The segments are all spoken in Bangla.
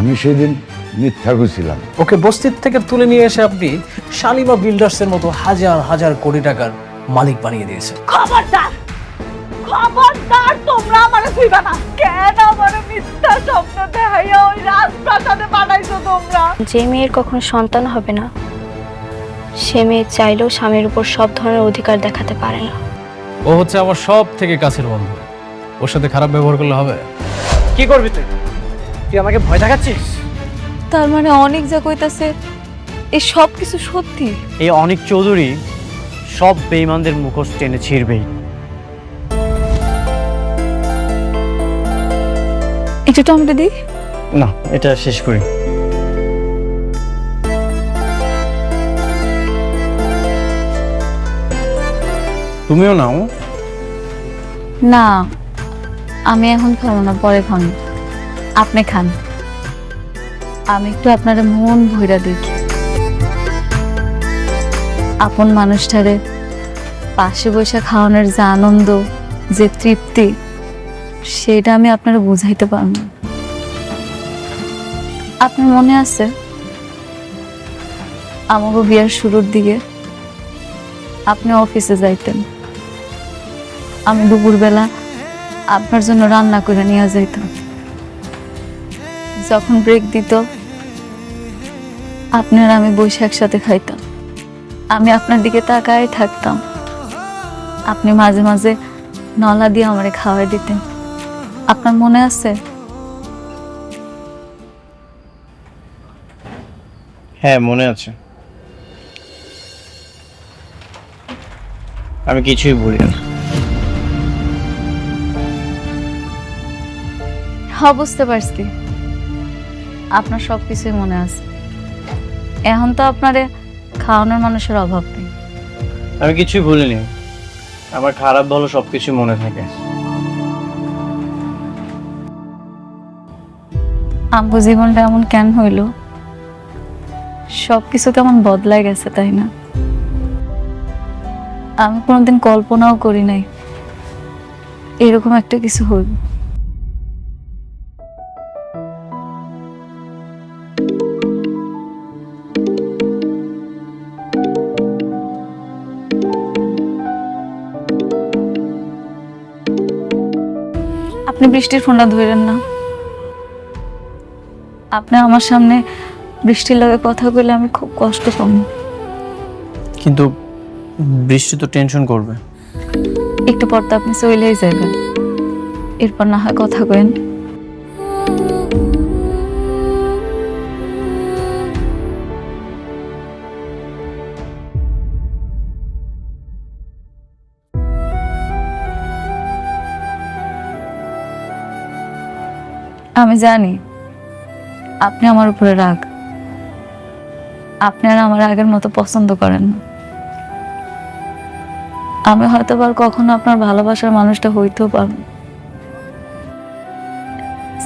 আমি সেদিন মিথ্যা কইছিলাম। ওকে বস্তির থেকে তুলে নিয়ে এসে আপনি শালিমা বিল্ডার্সের মতো হাজার হাজার কোটি টাকার মালিক বানিয়ে দিয়েছেন। খবরদার, খবরদার, তোমরা আমারে ছুঁইবা না। কেন আমারে মিথ্যা স্বপ্ন দেখাইয়া ওই রাজপ্রাসাদে বানাইছো তোমরা? যে মেয়ের কখনো সন্তান হবে না, সে মেয়ে চাইলেও স্বামীর উপর সব ধরনের অধিকার দেখাতে পারে না। ও হচ্ছে আমার সব থেকে কাছের বন্ধু, ওর সাথে খারাপ ব্যবহার করলে হবে? কি করবি তুই? তুই আমাকে ভয় দেখাচ্ছিস? তার মানে অনেক যা কইতাছে এই সব কিছু সত্যি? এই অনিক চৌধুরী সব বেঈমানদের মুখোশ টেনে ছিঁড়বেই। একটু টমেটো দি। না, এটা শেষ করি। তুমিও নাও। না, আমি এখন খাবো না, পরে খান। আপনি খান, আমি একটু আপনার মন ভইরা দেখি। আপন মানুষটারে পাশে বসে খাওয়ানোর যে আনন্দ, যে তৃপ্তি, সেটা আমি আপনারা বুঝাইতে পারব না। আপনার মনে আছে আমাকে বিয়ার শুরুর দিকে আপনি অফিসে যাইতেন, আমি দুপুরবেলা আপনার জন্য রান্না করে নিয়ে যাইতাম। যখন ব্রেক দিত আপনার আমি বসে একসাথে খাইতাম। আমি আপনার দিকে তাকায় থাকতাম, আপনি মাঝে মাঝে নলা দিয়ে আমারে খাওয়াই দিতেন। আপনার মনে আছে? হ্যাঁ, মনে আছে। আমি কিছুই ভুলি না। হ্যাঁ, বুঝতে পারছি, আপনার সবকিছুই মনে আছে। এখন তো আপনারে খাওয়ানোর মানুষের অভাব নেই। আমি কিছুই ভুলিনি। আমার খারাপ ভালো সবকিছু মনে থাকে। আম্বু জীবনটা এমন কেন হইল? সবকিছু কেমন বদলায় গেছে, তাই না? আমি কোনোদিন কল্পনাও করি নাই এরকম একটা কিছু হইব। আপনি বৃষ্টির ফোনটা ধরেন না। আপনি আমার সামনে বৃষ্টির লগে কথা বলে আমি খুব কষ্ট পাবো। কিন্তু বৃষ্টি তো টেনশন করবে। একটু পর তো আপনি চলেই যাবেন, এরপর না হয় কথা কইন। আমি জানি আপনি আমার উপরে রাগ, আপনি আর আমার আগের মতো পছন্দ করেন না। আমি হয়তো আর কখনো আপনার ভালোবাসার মানুষটা হইতেও পারব।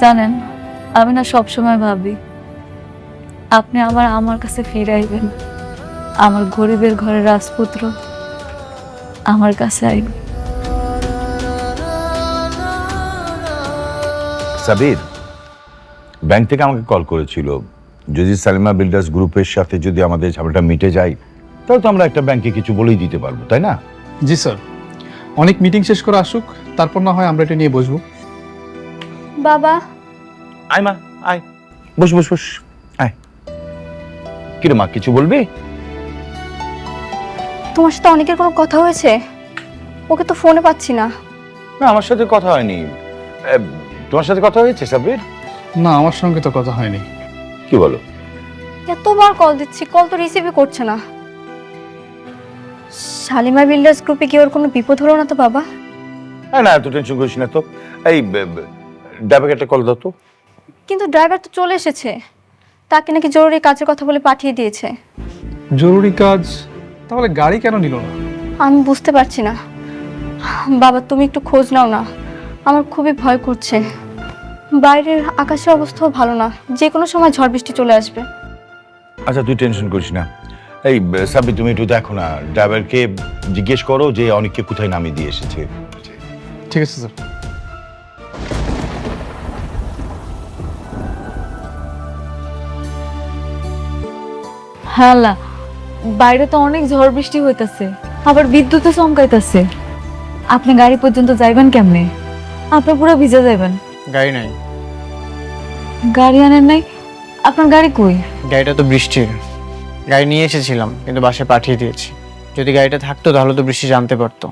জানেন, আমি না সবসময় ভাবি আপনি আবার আমার কাছে ফিরে আইবেন, আমার গরিবের ঘরের রাজপুত্র আমার কাছে আইবেন। সাবির ব্যাংক থেকে আমাকে কল করেছিল, যদি সালিমা বিল্ডার্স গ্রুপের সাথে যদি আমাদের ঝামেলাটা মিটে যায় তাহলে তো আমরা একটা ব্যাংকে কিছু বলেই দিতে পারবো, তাই না? জি স্যার, অনেক মিটিং শেষ করে আসুক, তারপর না হয় আমরা এটা নিয়ে বসবো। বাবা, আয় মা, আয়, বস বস বস, আয়। কিরে মা, কিছু বলবি? তোমার সাথে অনেকের কোনো কথা হয়েছে? ওকে তো ফোনে পাচ্ছি না। না, আমার সাথে কথা হয়নি। তোমার সাথে কথা হয়েছে সাবির? না, আমার সঙ্গে তো কথা হয়নি। কি বলো? এতবার কল দিচ্ছি, কল তো রিসিভই করছে না। শালিমা বিল্ডার্স গ্রুপে কি ওর কোনো বিপদ হলো না তো বাবা? না, এত টেনশন করিস না তো। এই ডাবে একটা কল দাও তো। কিন্তু ড্রাইভার তো চলে এসেছে, তাকে নাকি জরুরি কাজের কথা বলে পাঠিয়ে দিয়েছে। জরুরি কাজ? তাহলে গাড়ি কেন নিল না? আমি বুঝতে পারছি না বাবা, তুমি একটু খোঁজ নাও না, আমার খুবই ভয় করছে। বাইরের আকাশের অবস্থাও ভালো না, যে কোনো সময় ঝড় বৃষ্টি চলে আসবে। আচ্ছা, তুই টেনশন করিস না। এই সাবি, তুমি একটু দেখো না, ড্রাইভারকে জিজ্ঞেস করো যে অনেককে কোথায় নামিয়ে দিয়ে এসেছে। ঠিক আছে স্যার। হালা, বাইরে তো অনেক ঝড় বৃষ্টি হইতাছে, আবার বিদ্যুৎও চমকাইতাছে। আপনি গাড়ি পর্যন্ত যাইবেন কেমনে? আপনি পুরো ভিজে যাইবেন। গাড়ি নাই। গাড়ি আনেন নাই? আপনার গাড়ি কই? গাড়িটা তো বৃষ্টির। গাড়ি নিয়ে এসেছিলাম কিন্তু বাসায় পাঠিয়ে দিয়েছি। যদি গাড়িটা থাকতো তাহলে তো বৃষ্টি জানতে পারতো,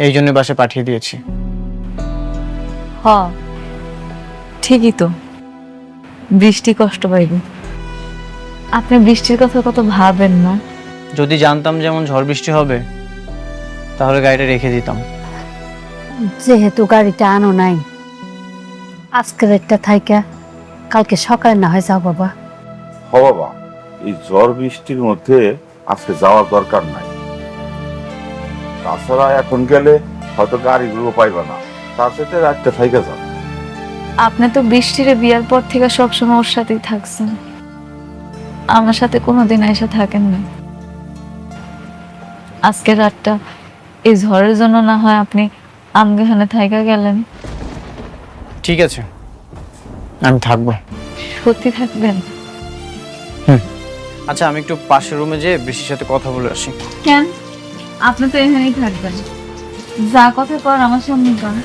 এই জন্য বাসায় পাঠিয়ে দিয়েছি। হ, ঠিকই তো, বৃষ্টি কষ্ট পাইবে। আপনি বৃষ্টির কথা কত ভাবেন না? যদি জানতাম যেমন ঝড় বৃষ্টি হবে তাহলে গাড়িটা রেখে দিতাম। যেহেতু গাড়িটা আনো নাই, আজকের একটা থাইকা কালকে সকালে না হয় যাও বাবা। হ বাবা, এই ঝড় বৃষ্টির মধ্যে আজকে যাওয়ার দরকার নাই। তাছাড়া এখন গেলে হয়তো গাড়িগুলো পাইবা না, তার সাথে রাতটা থাইকা যাও। আপনি তো বৃষ্টির বিয়ার পর থেকে সবসময় ওর সাথেই থাকছেন, আমার সাথে কোনোদিন এসে থাকেন না। আজকের রাতটা এই ঝড়ের জন্য না হয় আপনি আমগাহানে থাইকা গেলেন। ঠিক আছে, আমি থাকবো। সত্যি থাকবেন? আচ্ছা, আমি একটু পাশের রুমে যেয়ে বৃষ্টির সাথে কথা বলে আসি। কেন? আপনি তো এখানেই থাকবেন, যা কথা কর আমার সামনে কর।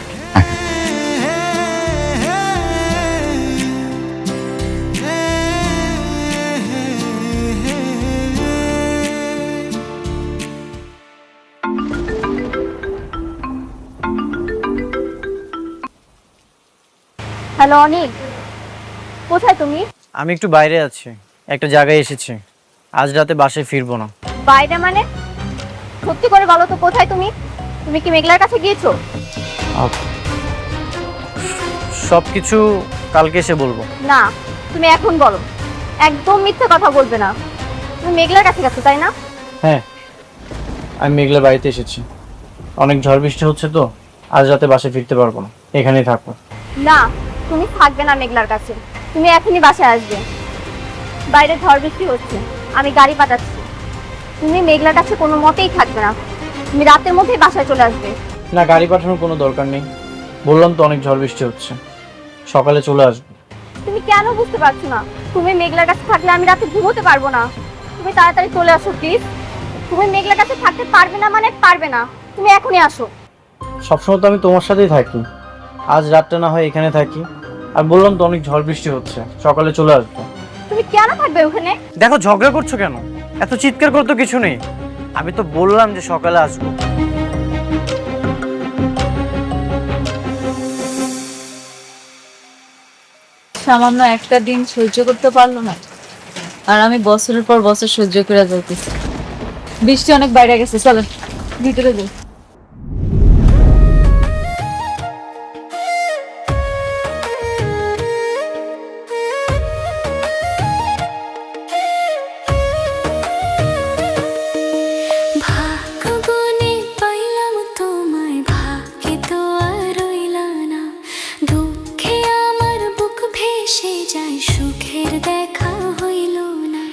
হ্যালো অনিক, কোথায় তুমি? আমি একটু বাইরে আছি, একটা জায়গায় এসেছি। আজ রাতে বাসায় ফিরবো না। বাইরে মানে? সত্যি করে বলো তো কোথায় তুমি? তুমি কি মেঘলার কাছে গিয়েছো? সবকিছু কালকে এসে বলবো। না, তুমি এখন বলো। একদম মিথ্যে কথা বলবে না। তুমি মেঘলার কাছে গেছো তাই না? হ্যাঁ, আমি মেঘলার বাড়িতে এসেছি। অনেক ঝড় বৃষ্টি হচ্ছে তো আজ রাতে বাসায় ফিরতে পারবো না, এখানেই থাকবো। না, তুমি থাকবে না মেঘলার কাছে। তুমি এখনই বাসায় আসবে। বাইরে ঝড় বৃষ্টি হচ্ছে, আমি গাড়ি পাঠাচ্ছি। তুমি মেঘলার কাছে কোনো মতেই থাকবে না। তুমি রাতের মধ্যেই বাসায় চলে আসবে। না, গাড়ি পাঠানোর কোনো দরকার নেই। বললাম তো অনেক ঝড় বৃষ্টি হচ্ছে, সকালে চলে আসবো। তুমি কেন বুঝতে পারছো না? তুমি মেঘলার কাছে থাকলে আমি রাতে ঘুমোতে পারবো না। তুমি তাড়াতাড়ি চলে আসো প্লিজ। তুমি মেঘলার কাছে থাকতে পারবে না মানে পারবে না। তুমি এখনই আসো। সবসময় তো আমি তোমার সাথেই থাকি, আজ রাতটা না হয় এখানে থাকি। আর বললাম তো অনেক ঝড় বৃষ্টি হচ্ছে, সকালে চলে আসবো। তুমি কেন থাকবে ওখানে? দেখো, ঝগড়া করছো কেন? এত চিৎকার করে তো কিছু নেই। আমি তো বললাম যে সকালে আসবো। সামান্য একটা দিন সহ্য করতে পারলো না, আর আমি বছরের পর বছর সহ্য করে যাইতেছি। বৃষ্টি অনেক বাইরে গেছে, চলেন ভিতরে যাই। ভাগ্যগুণে পাইলাম তোমায়, ভাগ্যে তো আর রইলা না। দুঃখে আমার বুক ভেসে যায়, সুখের দেখা হইল না।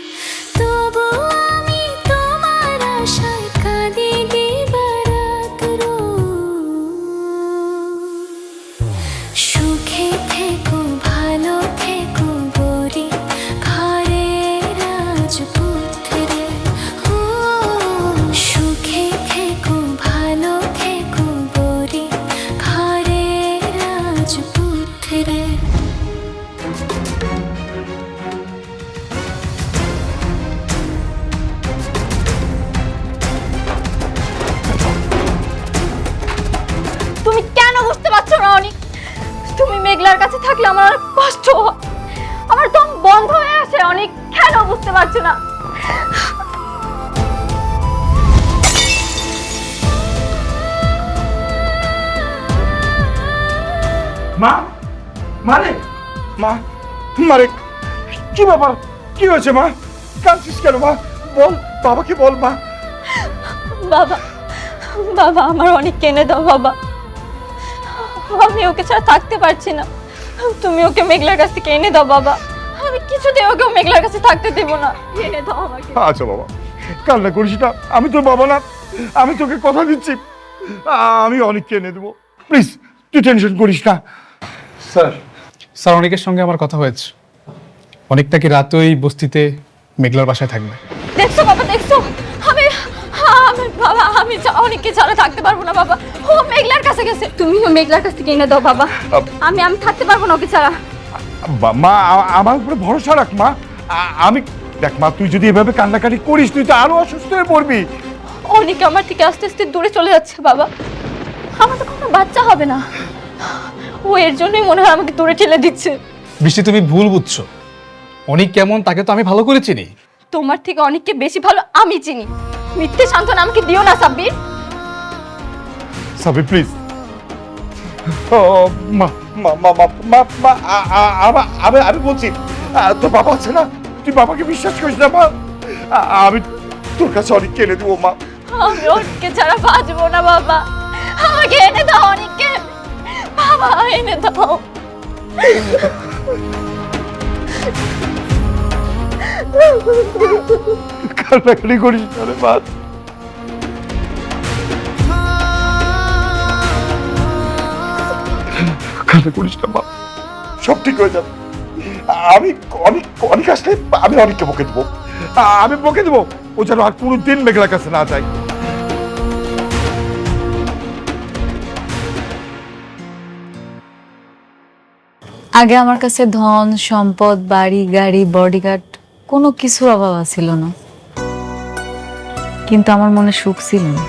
তবু আমি তোমার আশায় কাঁদি দিবারাত রোজ। সুখে থেকো, ভালো থেকো গরি ঘরে রাজপুত্রে। ও সুখে থেকো, ভালো থেকো গরি ঘরে রাজপুত্রে। তুমি কেন বুঝতে পারছো না অনিক? তুমি মেঘলার কাছে থাকলে আমার অনেক কষ্ট হয়। আমার দম বন্ধ হয়ে আসে অনিক। কেন বুঝতে পারছো না? মা, মারে, মা, মারে, কি ব্যাপার? কি হয়েছে মা? কাঁদছিস কেন মা? বল, বাবাকে বল মা। বাবা, বাবা আমার অনেক কেনে দাও বাবা। আমি ওকে ছাড়া থাকতে পারছি না। তুমি ওকে মেঘলার কাছ থেকে এনে দাও বাবা। আমি কিছুতেই ওকে মেঘলার কাছে থাকতে দেব না। এনে দাও আমাকে। আচ্ছা বাবা, কান্না করিস না। আমি তোর বাবা না, আমি তোকে কথা দিচ্ছি, আমি অনেককে এনে দেবো। প্লিজ, তুই টেনশন করিস না। স্যার অনেকের সঙ্গে আমার কথা হয়েছে, অনেকটা কি রাতে ওই বস্তিতে মেঘলার বাসায় থাকবে। দেখছো বাবা, দেখছো? আমি আমি বাবা, আমি অনেককে ছাড়া থাকতে পারবো না বাবা। ও মেঘলার কাছে গেছে, তুমিও মেঘলার কাছ থেকে এনে দাও বাবা। আমি থাকতে পারবো না ওকে ছাড়া। মা আমার উপরে ভরসা রাখ মা। আমি দেখ মা, তুই যদি এভাবে কান্নাকাটি করিস তুই তো আরো অসুস্থ হয়ে পড়বি। অনেক আমার থেকে আস্তে আস্তে দূরে চলে যাচ্ছে বাবা। আমার তো কোনো বাচ্চা হবে না, ও এর জন্যই মনে হয় আমাকে দূরে ঠেলে দিচ্ছে। বৃষ্টি, তুমি ভুল বুঝছো। অনেক কেমন তাকে তো আমি ভালো করে চিনি। তোমার থেকে অনেককে বেশি ভালো আমি চিনি। মিথ্যে সান্ত্বনা আমাকে দিও না সাব্বির। সাবি প্লিজ। মা মা মা মা মা মা আমি বলছি, তোর বাবা আছে না, তুই বাবাকে বিশ্বাস করিস না মা। আমি তোর কাছে অনেক এনে দেবো মা। আমি অনেককে ছাড়া বাঁচবো না বাবা, আমাকে এনে দাও অনেককে, বাবা এনে দাও। কান্নাকাটি করিস না রে মা। কান্না করিস না মা, সব ঠিক হয়ে যাবে। আমি অনেক অনেক আসলে আমি অনেককে বকে দেবো, আমি বকে দেবো, ও যেন আর পুরো দিন মেঘলার কাছে না যায়। আগে আমার কাছে ধন সম্পদ, বাড়ি গাড়ি, বডিগার্ড কোনো কিছুর অভাব ছিল না, কিন্তু আমার মনে সুখ ছিল না।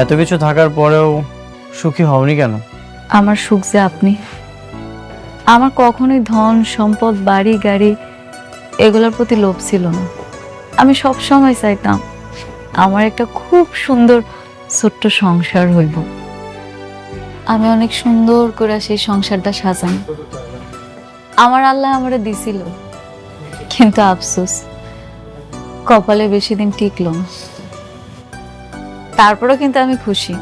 এত কিছু থাকার পরেও সুখী হওনি কেন? আমার সুখ যে আপনি। আমার কখনোই ধন সম্পদ, বাড়ি গাড়ি এগুলোর প্রতি লোভ ছিল না। আমি সব সময় চাইতাম আমার একটা খুব সুন্দর ছোট্ট সংসার হইব। আমি অনেক সুন্দর করে সেই সংসারটা সাজাই। আমার আল্লাহ আমারে দিছিল, কিন্তু আফসোস কপালে বেশি দিন টিকলো না। তারপরেও কিন্তু আমি খুশি,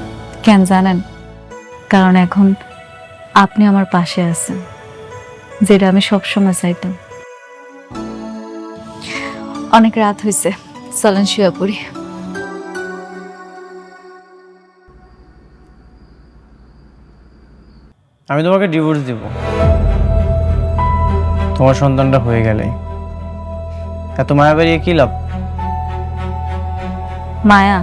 কেন জানেন? কারণ এখন আপনি আমার পাশে আছেন, যেটা আমি সবসময় চাইতাম। অনেক রাত হয়েছে, চলেন শুয়ে পড়ি। আমি তোমাকে ডিভোর্স দিব তোমার সন্তানটা হয়ে গেলে। এত মায়া বাড়িয়ে কি লাভ? মায়া?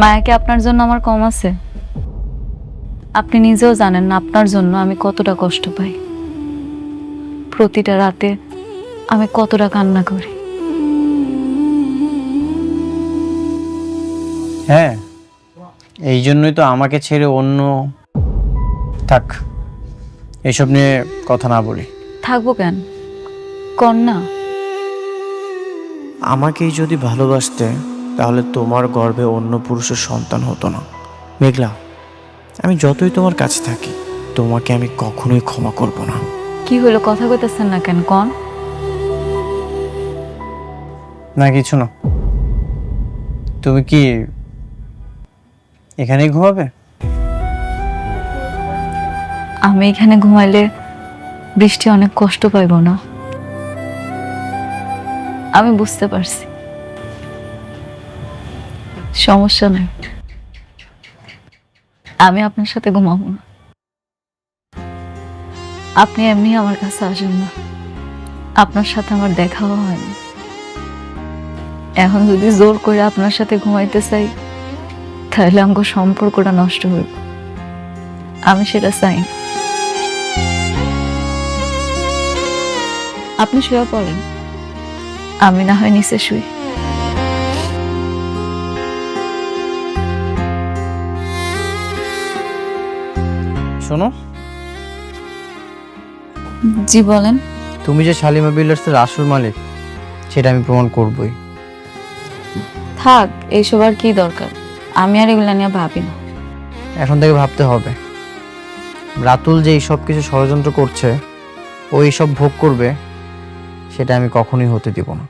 মায়া কি আপনার জন্য আমার কম আছে? আপনি নিজেও জানেন না আপনার জন্য আমি কতটা কষ্ট পাই। প্রতিটা রাতে আমি কতটা কান্না করি। হ্যাঁ, এই জন্যই তো আমাকে ছেড়ে অন্য। থাক, এসব নিয়ে কথা না বলি। থাকবো কেন, কন্যা? আমাকেই যদি ভালোবাসতে তাহলে তোমার গর্ভে অন্য পুরুষের সন্তান হতো না। মেঘলা, আমি যতই তোমার কাছে থাকি তোমাকে আমি কখনোই ক্ষমা করব না। কি হলো, কথা কইতেছেন না কেন? কন। না কিছু না। তুমি কি এখানেই ঘুমাবে? আমি এখানে ঘুমাইলে বৃষ্টি অনেক কষ্ট পাইব না? আমি বুঝতে পারছি, সমস্যা নাই। আমি আপনার সাথে ঘুমাবো না। আপনি এমনি আমার কাছে আসেন না, আপনার সাথে আমার দেখাও হয়নি। এখন যদি জোর করে আপনার সাথে ঘুমাইতে চাই তাহলে আমার সম্পর্কটা নষ্ট হইব। আমি সেটা চাই না। আপনি শুয়ে পড়েন, আমি না হয় নিচে শুই। শোনো, জি বলেন। তুমি যে শালিমা বিল্ডার্সের আসল মালিক সেটা আমি প্রমাণ করবই। থাক, এইসব আর কি দরকার, আমি আর এগুলা নিয়ে ভাবি না। এখন থেকে ভাবতে হবে। রাতুল যে সব কিছু ষড়যন্ত্র করছে, ও সব ভোগ করবে, সেটা আমি কখনোই হতে দিব না।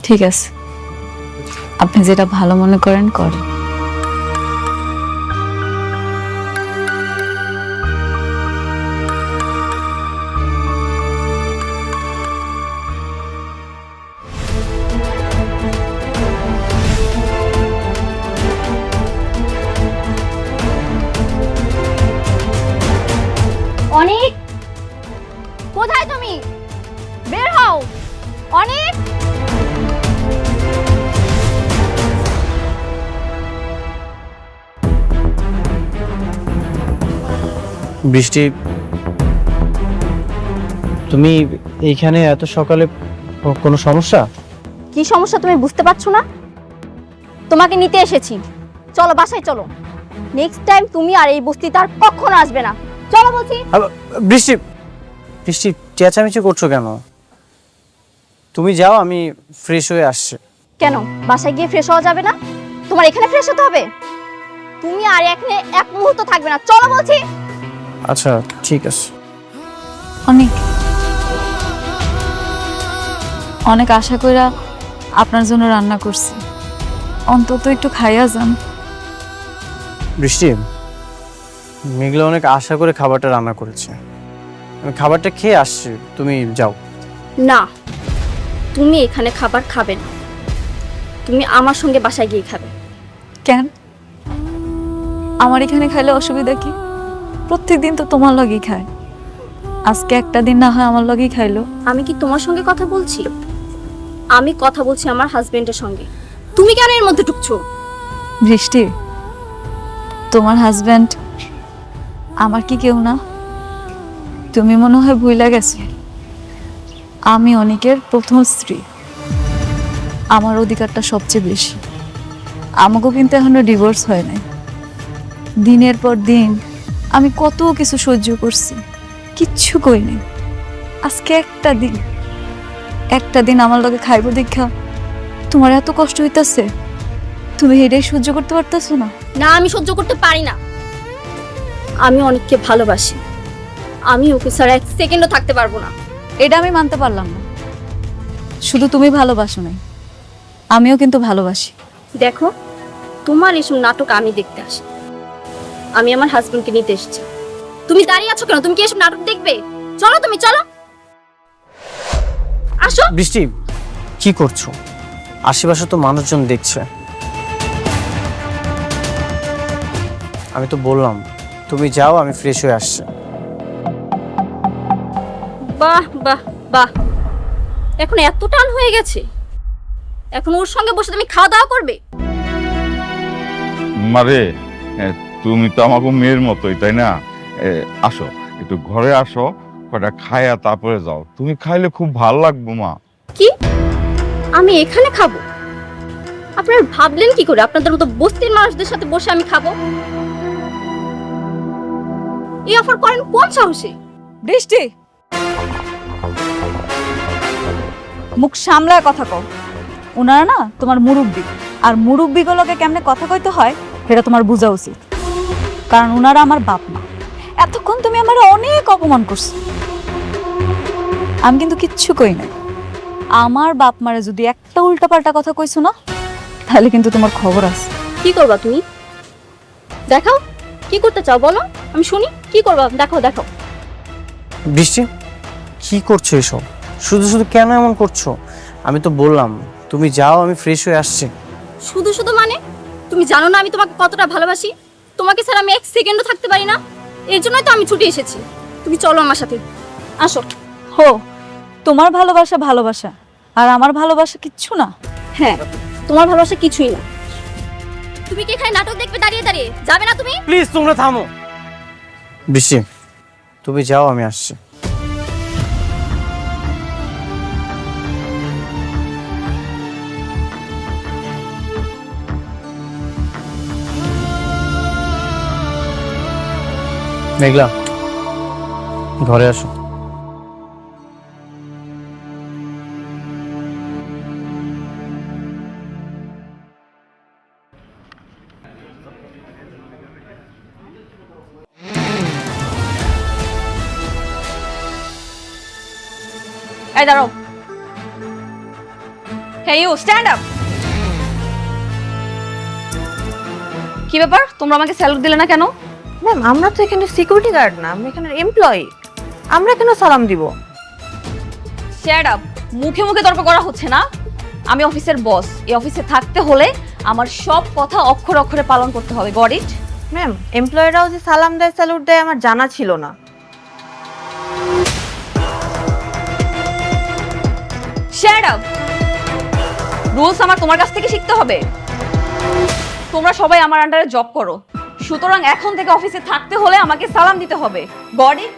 ঠিক আছে, আপনি যেটা ভালো মনে করেন করেন। অনেক বৃষ্টি, তুমি এইখানে এত সকালে কোনো সমস্যা? কি সমস্যা তুমি বুঝতে পারছো না? তোমাকে নিতে এসেছি, চলো বাসায় চলো। নেক্সট টাইম তুমি আর এই বস্তিতে আর কখনো আসবে না। চলো বলছি। বৃষ্টি, বৃষ্টি চেঁচামেচি করছো কেন? তুমি যাও, আমি ফ্রেশ হয়ে আসছি। কেন বাসায় গিয়ে ফ্রেশ হওয়া যাবে না? তোমার এখানে ফ্রেশ হতে হবে? তুমি আর এখানে এক মুহূর্ত থাকবে না, চলো বলছি। আচ্ছা ঠিক আছে। অনেক অনেক আশা কইরা আপনার জন্য রান্না করছি, অন্তত একটু খাইয়া যান। বৃষ্টি, মেঘলা অনেক আশা করে খাবারটা রান্না করেছে, আমি খাবারটা খেয়ে আসছি, তুমি যাও। না, তুমি এখানে খাবার খাবে না, তুমি আমার সঙ্গে বাসায় গিয়ে খাবে। কেন? আমার এখানে খাইলে অসুবিধা কি? প্রত্যেকদিন তো তোমার লগেই খায়, আজকে একটা দিন না হয় আমার লগেই খাইলো। আমি কি তোমার সঙ্গে কথা বলছি? আমি কথা বলছি আমার হাজবেন্ডের সঙ্গে। তুমি কেন এর মধ্যে ঢুকছো? বৃষ্টি, তোমার হাজবেন্ড আমার কি কেউ না? তুমি মনে হয় ভুইলা গেছো, আমি অনেকের প্রথম স্ত্রী, আমার অধিকারটা সবচেয়ে বেশি। আমাকেও কিন্তু এখনো ডিভোর্স হয় নাই। দিনের পর দিন আমি কত কিছু সহ্য করছি, কিচ্ছু কই নাই। আজকে একটা দিন আমার লগে খাইব দেখা তোমার এত কষ্ট হইতাছে, তুমি এটাই সহ্য করতে পারতেছো না? না, আমি সহ্য করতে পারি না। আমি অনেককে ভালোবাসি, আমি ওকে ছাড়া এক সেকেন্ডও থাকতে পারবো না। এটা আমি মানতে পারলাম না। শুধু তুমি ভালোবাসো নাই, আমিও কিন্তু ভালোবাসি। দেখো, তোমার এসব নাটক আমি দেখতে আসি, আমি আমার হাজবেন্ডকে নিতে এসেছি। তুমি দাঁড়িয়ে আছো কেন? তুমি কি এসব নাটক দেখবে? চলো, তুমি চলো, আসো। বৃষ্টি, কি করছো? আশেপাশে তো মানুষজন দেখছে। আমি তো বললাম তুমি যাও, আমি ফ্রেশ হয়ে আসছি। বাহ বাহ বাহ, এখন এত টান হয়ে গেছে, এখন ওর সঙ্গে বসে তুমি খাওয়া দাওয়া করবে? মারে, তুমি তো আমাকে মেয়ের মতোই, তাই না? আসো, একটু ঘরে আসো, কটা খায়া তারপরে যাও। তুমি খাইলে খুব ভালো লাগবে মা। কি? আমি এখানে খাবো? আপনারা ভাবলেন কি করে আপনাদের মতো বস্তির মানুষদের সাথে বসে আমি খাবো? এই অফার করেন কোন সাহসে? বৃষ্টি, মুখ সামলায় কথা কও। ওনারা না তোমার মুরব্বি, আর মুরব্বিগুলোকে কেমনে কথা কইতে হয় সেটা তোমার বোঝা উচিত, কারণ ওনারা আমার বাপ মা। এতক্ষণ তুমি আমার অনেক অপমান করছো, আমি কিন্তু কিচ্ছু কই নাই। আমার বাপ মারে যদি একটা উল্টাপাল্টা কথা কইছো না, তাহলে কিন্তু তোমার খবর আছে। কি করবা তুমি? দেখাও, কি করতে চাও বলো, আমি শুনি। কি করবা? দেখাও দেখাও। বৃষ্টি, কি করছো এসব? শুধু শুধু কেন এমন করছো? আমি তো বললাম তুমি যাও, আমি ফ্রেশ হয়ে আসছি। শুধু শুধু মানে? তুমি জানো না আমি তোমাকে কতটা ভালোবাসি? তোমাকে ছাড়া আমি এক সেকেন্ডও থাকতে পারি না। এর জন্যই তো আমি ছুটে এসেছি। তুমি চলো আমার সাথে, আসো। হো, তোমার ভালোবাসা ভালোবাসা, আর আমার ভালোবাসা কিচ্ছু না। হ্যাঁ, তোমার ভালোবাসা কিছুই না। তুমি কি এখানে নাটক দেখবে দাঁড়িয়ে দাঁড়িয়ে? যাবে না তুমি? প্লিজ তোমরা থামো। বৃষ্টি, তুমি যাও, আমি আসছি। মেঘলা, ঘরে আসো। এই দাঁড়াও। Hey you, stand up. কি ব্যাপার, তোমরা আমাকে স্যালুট দিলে না কেন? ম্যাম, আমরা তো এখানে সিকিউরিটি গার্ড না, আমরা এখানে এমপ্লয়ি, আমরা কেন সালাম দিব? Stand up. মুখে মুখে তর্ক করা হচ্ছে না। আমি অফিসের বস, এই অফিসে থাকতে হলে আমার সব কথা অক্ষরে অক্ষরে পালন করতে হবে। Got it? ম্যাম, এমপ্লয়িরাও যে সালাম দেয়, স্যালুট দেয়, আমার জানা ছিল না। Shut up. রুলস আমার তোমার কাছ থেকে শিখতে হবে? তোমরা সবাই আমার আন্ডারে জব করো, সুতরাং এখন থেকে অফিসে থাকতে হলে আমাকে সালাম দিতে হবে। Got it?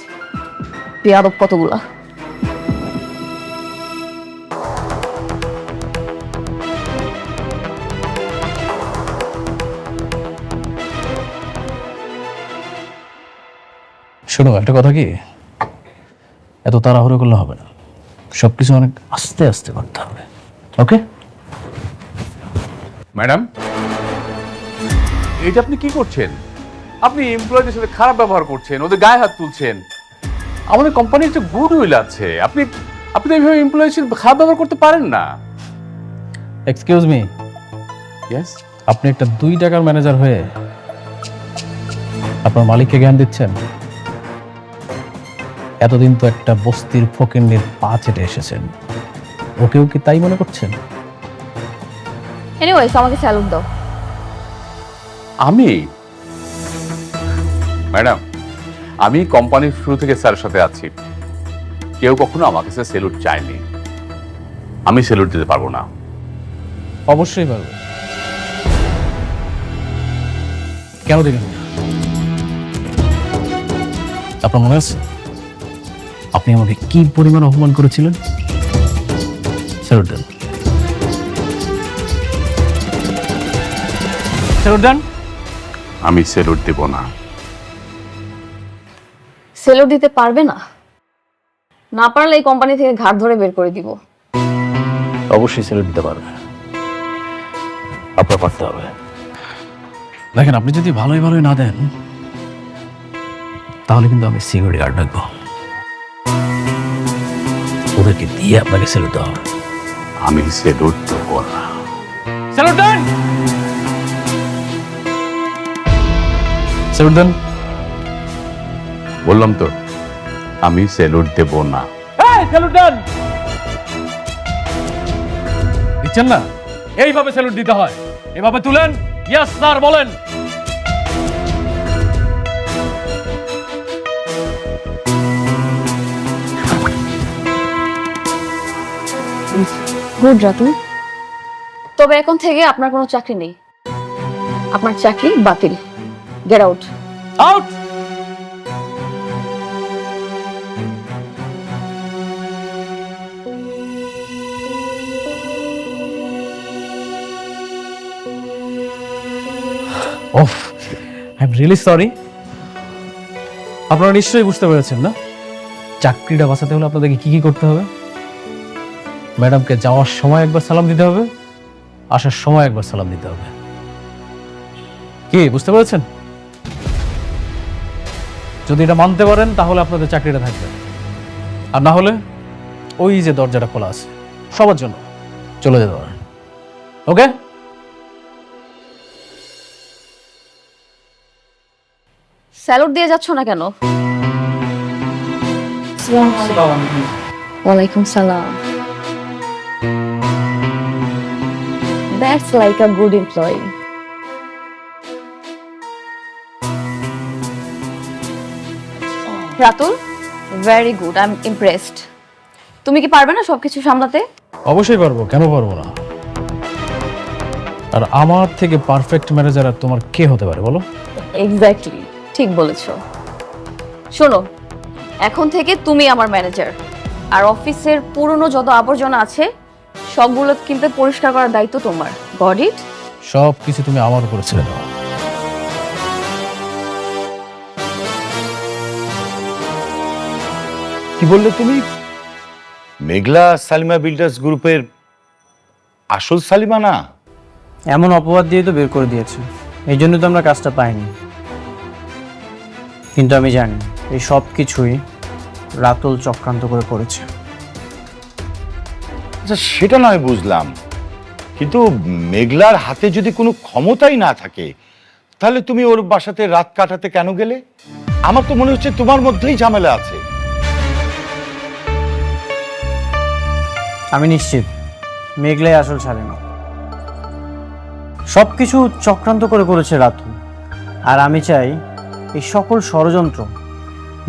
বেয়াদব কতগুলা। শোনো, একটা কথা কি, এত তাড়াহুড়ো করলে হবে না, সবকিছু অনেক আস্তে আস্তে করতে হবে। ওকে ম্যাডাম, এটা আপনি কি করছেন? আপনি এমপ্লয়ীদের সাথে খারাপ ব্যবহার করছেন, ওদের গায়ে হাত তুলছেন। আমাদের কোম্পানির একটা গুড উইল আছে, আপনি আপনি এইভাবে এমপ্লয়ীর সাথে খারাপ ব্যবহার করতে পারেন না। এক্সকিউজ মি, ইয়েস, আপনি একটা 2 টাকার ম্যানেজার হয়ে আপনার মালিককে জ্ঞান দিচ্ছেন? এতদিন তো একটা বস্তির ফকিন্নির পা চেটে এসেছেন, ওকেও কি তাই মনে করছেন? এনিওয়েজ আমাকে স্যালুট দাও। আমি ম্যাডাম, আমি কোম্পানির শুরু থেকে স্যারের সাথে আছি, কেউ কখনো আমার কাছে স্যালুট চায়নি, আমি স্যালুট দিতে পারবো না। অবশ্যই পারবে। কেন দিবেন না? আপনার মনে আছে আপনি আমাকে কি পরিমাণ অপমান করেছিলেন? স্যালুট দেন, স্যালুট দেন। আমি স্যালুট দেব না। স্যালুট দিতে পারবে না? না পারলে এই কোম্পানি থেকে ঘাট ধরে বের করে দিব। অবশ্যই স্যালুট দিতে পারবে, আপনার পারতে হবে। দেখেন, আপনি যদি ভালোই ভালোই না দেন তাহলে কিন্তু আমি সিকিউরিটি গার্ড রাখবো, ওদেরকে দিয়ে আপনাকে স্যালুট দেওয়া হবে। আমি স্যালুট দেব না। স্যালুট দেন, স্যালুট দেন। বললাম তো, আমি স্যালুট দেব না। স্যালুট দেন। দিচ্ছেন না? এইভাবে স্যালুট দিতে হয়, এভাবে তুলেন, ইয়েস স্যার বলেন। গুড রাতুল, তবে এখন থেকে আপনার কোনো চাকরি নেই, আপনার চাকরি বাতিল। Get out. Out. Of, I am really sorry. আপনারা নিশ্চয়ই বুঝতে পেরেছেন না, চাকরিটা বাঁচাতে হলে আপনাদেরকে কি কি করতে হবে? ম্যাডামকে যাওয়ার সময় একবার সালাম দিতে হবে, আসার সময় একবার সালাম দিতে হবে। কি বুঝতে পেরেছেন? যদি এটা মানতে পারেন তাহলে আপনাদের চাকরিটা থাকবে, আর না হলে ওই যে দরজাটা খোলা আছে সবার জন্য, চলে যেতে পারেন। ওকে? স্যালুট দিয়ে যাচ্ছ না কেন? ওয়ালাইকুম সালাম। That's like a good employee. Ratul, very good. I'm impressed. তুমি কি পারবে না সবকিছু সামলাতে? অবশ্যই পারবো, কেন পারবো না? আর আমার থেকে পারফেক্ট ম্যানেজার আর তোমার কে হতে পারে বলো? এক্স্যাক্টলি, ঠিক বলেছো। শোনো, এখন থেকে তুমি আমার ম্যানেজার, আর অফিসের পুরনো যত আবর্জনা আছে সবগুলো কিন্তু পরিষ্কার করার দায়িত্ব তোমার। Got it? সব কিছু তুমি আমার উপরে ছেড়ে দাও। কি বললে তুমি? মেঘলা সালিমা বিল্ডার্স গ্রুপের আসল সালিমা না? এমন অপবাদ দিয়ে তো বের করে দিয়েছে, এই জন্য তো আমরা কাজটা পাইনি। কিন্তু আমি জানি এই সব কিছুই রাতুল চক্রান্ত করে করেছে। আচ্ছা, সেটা নয় বুঝলাম, কিন্তু মেঘলার হাতে যদি কোনো ক্ষমতাই না থাকে তাহলে তুমি ওর বাসাতে রাত কাটাতে কেন গেলে? আমার তো মনে হচ্ছে তোমার মধ্যেই ঝামেলা আছে। আমি নিশ্চিত মেঘলাই আসল সালিমা। সব কিছু চক্রান্ত করে করেছে রাতুল, আর আমি চাই এই সকল ষড়যন্ত্র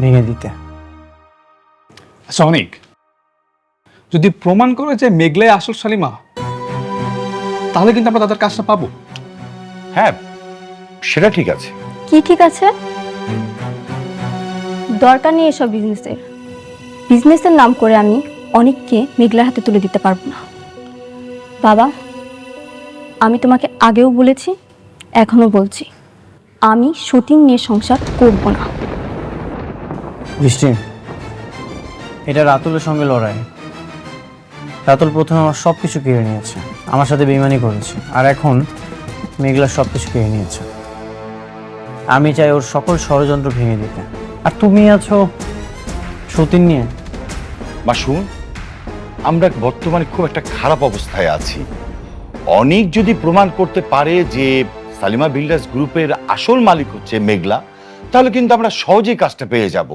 ভেঙে দিতে। আচ্ছা অনেক, যদি প্রমাণ করে যে মেঘলাই আসল সালিমা, তাহলে কিন্তু আমরা তাদের কাজটা পাবো। হ্যাঁ, সেটা ঠিক আছে। কি ঠিক আছে? দরকার নেই এসব বিজনেসের। বিজনেসের নাম করে আমি অনেককে মেঘলার হাতে তুলে দিতে পারবো না। বাবা, আমি তোমাকে আগেও বলেছি, এখনো বলছি, আমি সতীন নিয়ে সংসার করব না। বৃষ্টি, এটা রাতুলের সঙ্গে লড়াই। রাতুল প্রথমে আমার সব কিছু কেড়ে নিয়েছে, আমার সাথে বেইমানি করেছে, আর এখন মেঘলা সব কিছু কেড়ে নিয়েছে। আমি চাই ওর সকল ষড়যন্ত্র ভেঙে দিতে, আর তুমি আছো সতীন নিয়ে। মা শুন, আমরা বর্তমানে খুব একটা খারাপ অবস্থায় আছি। অনেক যদি প্রমাণ করতে পারে যে সালিমা বিল্ডার্স গ্রুপের আসল মালিক হচ্ছে মেঘলা, তাহলে কিন্তু আমরা সহজেই কাজটা পেয়ে যাব।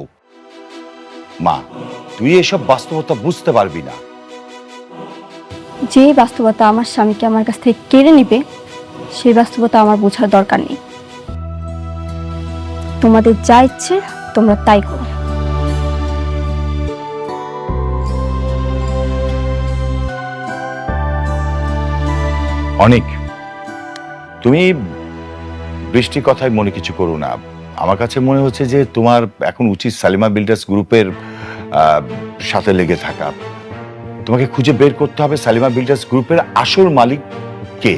মা, তুই এসব বাস্তবতা বুঝতে পারবি না। যে বাস্তবতা আমার স্বামীকে আমার কাছ থেকে কেড়ে নিবে, সেই বাস্তবতা আমার বোঝার দরকার নেই। তোমাদের যা ইচ্ছে তোমরা তাই করো। অনেক, তুমি বৃষ্টির কথায় মনে কিছু করো না। আমার কাছে মনে হচ্ছে যে তোমার এখন উচিত সালিমা বিল্ডার্স গ্রুপের সাথে লেগে থাকা। তোমাকে খুঁজে বের করতে হবে সালিমা বিল্ডার্স গ্রুপের আসল মালিক কে।